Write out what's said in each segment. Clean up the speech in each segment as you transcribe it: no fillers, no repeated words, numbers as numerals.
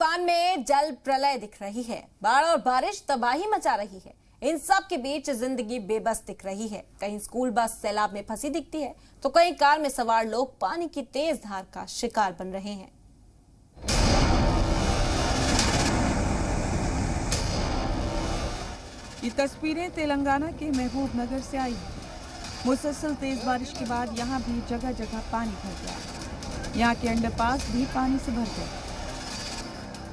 पान में जल प्रलय दिख रही है। बाढ़ और बारिश तबाही मचा रही है। इन सब के बीच जिंदगी बेबस दिख रही है। कहीं स्कूल बस सैलाब में फंसी दिखती है तो कहीं कार में सवार लोग पानी की तेज धार का शिकार बन रहे हैं। ये तस्वीरें तेलंगाना के महबूब नगर से आई हैं। मुसलसल तेज बारिश के बाद यहाँ भी जगह जगह पानी भर गया। यहाँ के अंडरपास भी पानी से भर गए।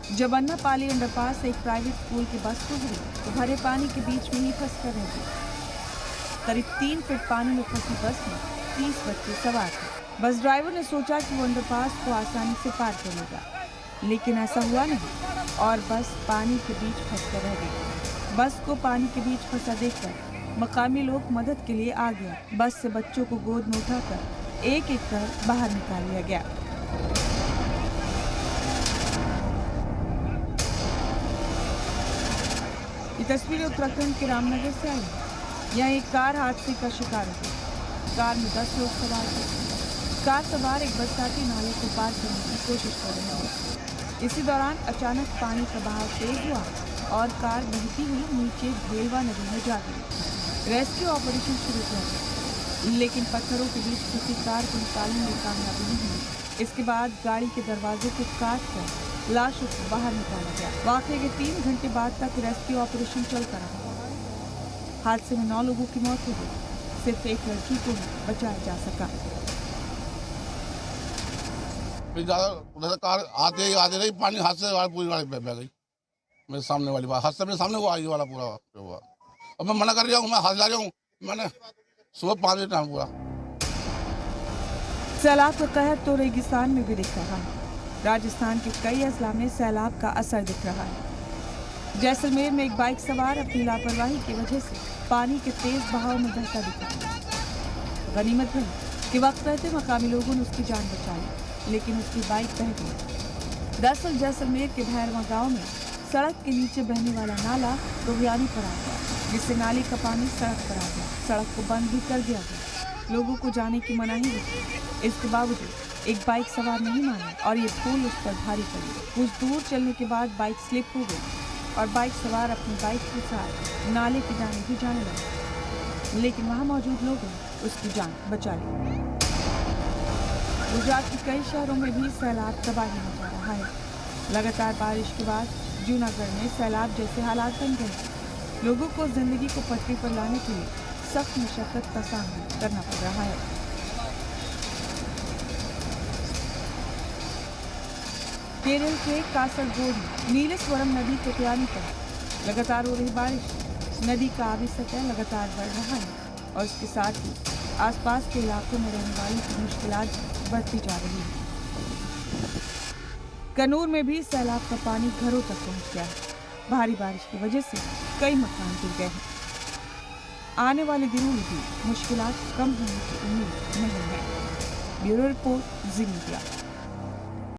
जब अन्नापाली अंडरपास से एक प्राइवेट स्कूल की बस गुजरी तो भरे पानी के बीच में ही फंस कर रह गई। करीब 3 फीट पानी में फंसी बस में 30 बच्चे सवार थे। बस ड्राइवर ने सोचा कि वो अंडरपास को आसानी से पार कर लेगा, लेकिन ऐसा हुआ नहीं और बस पानी के बीच फंस कर रह गई। बस को पानी के बीच फंसा देखकर मकामी लोग मदद के लिए आ गया। बस से बच्चों को गोद में उठाकर एक एक कर बाहर निकाल लिया गया। ये तस्वीरें उत्तराखंड के रामनगर से आई। यहाँ एक कार हादसे का शिकार हो गई। कार में 10 लोग सवार थे। कार सवार एक बरसाती नाले को पार करने की कोशिश कर रहे थे। इसी दौरान अचानक पानी का बहाव तेज हुआ और कार बहती हुई नीचे भेलवा नदी में जा गई। रेस्क्यू ऑपरेशन शुरू किया, लेकिन पत्थरों के बीच किसी कार को निकालने में कामयाबी नहीं हुई। इसके बाद गाड़ी के दरवाजे को काट कर लाशों को बाहर निकाला गया। वाकये के 3 घंटे बाद तक रेस्क्यू ऑपरेशन चलता रहा। हादसे में 9 लोगों की मौत हो गई। सिर्फ एक लड़की को ही बचाया जा सका। उधर से कार आते रही, पानी हाथ से पूरी गाड़ी बह गई। मेरे सामने वाली बात, हाथ से मेरे सामने वो आई वाला पूरा हुआ। अब मैं मना कर रहा हूँ, मैं हाथ ला रहा हूँ। मैंने सुबह 5 बजे टाइम पूरा। सैलाब का कहर तो रेगिस्तान में भी दिख रहा है। राजस्थान के कई अजला में सैलाब का असर दिख रहा है। जैसलमेर में एक बाइक सवार अपनी लापरवाही की वजह से पानी के तेज बहाव में बहता दिखा। गनीमत है कि वक्त रहते मकामी लोगों ने उसकी जान बचा ली, लेकिन उसकी बाइक बह गई। दरअसल जैसलमेर के भैरवा गांव में सड़क के नीचे बहने वाला नाला रोहियानी पर आ गया, जिससे नाले का पानी सड़क पर आ गया। सड़क को बंद भी कर दिया गया। लोगों को जाने की मनाही हुई। इसके बावजूद एक बाइक सवार नहीं माना और ये पुल उस पर भारी पड़ी। कुछ दूर चलने के बाद बाइक स्लिप हो गई और बाइक सवार अपनी बाइक के साथ नाले की जाने भी जाने लगा, लेकिन वहां मौजूद लोगों ने उसकी जान बचा ली। गुजरात के कई शहरों में भी सैलाब तबाही मचा रहा है। लगातार बारिश के बाद जूनागढ़ में सैलाब जैसे हालात बन गए। लोगों को जिंदगी को पटरी पर लाने के लिए सख्त मशक्कत का सामना करना पड़ रहा है। केरल के कासरगोड नीलेश्वरम नदी के किनारे पर लगातार हो रही बारिश, नदी का आबी सतह लगातार बढ़ रहा है और इसके साथ ही आसपास के इलाकों में रहने वालों की मुश्किलात बढ़ती जा रही है। कन्नूर में भी सैलाब का पानी घरों तक पहुंच गया है। भारी बारिश की वजह से कई मकान गिर गए हैं। आने वाले दिनों में भी मुश्किलात कम होने की उम्मीद नहीं है। ब्यूरो रिपोर्ट, जी मीडिया।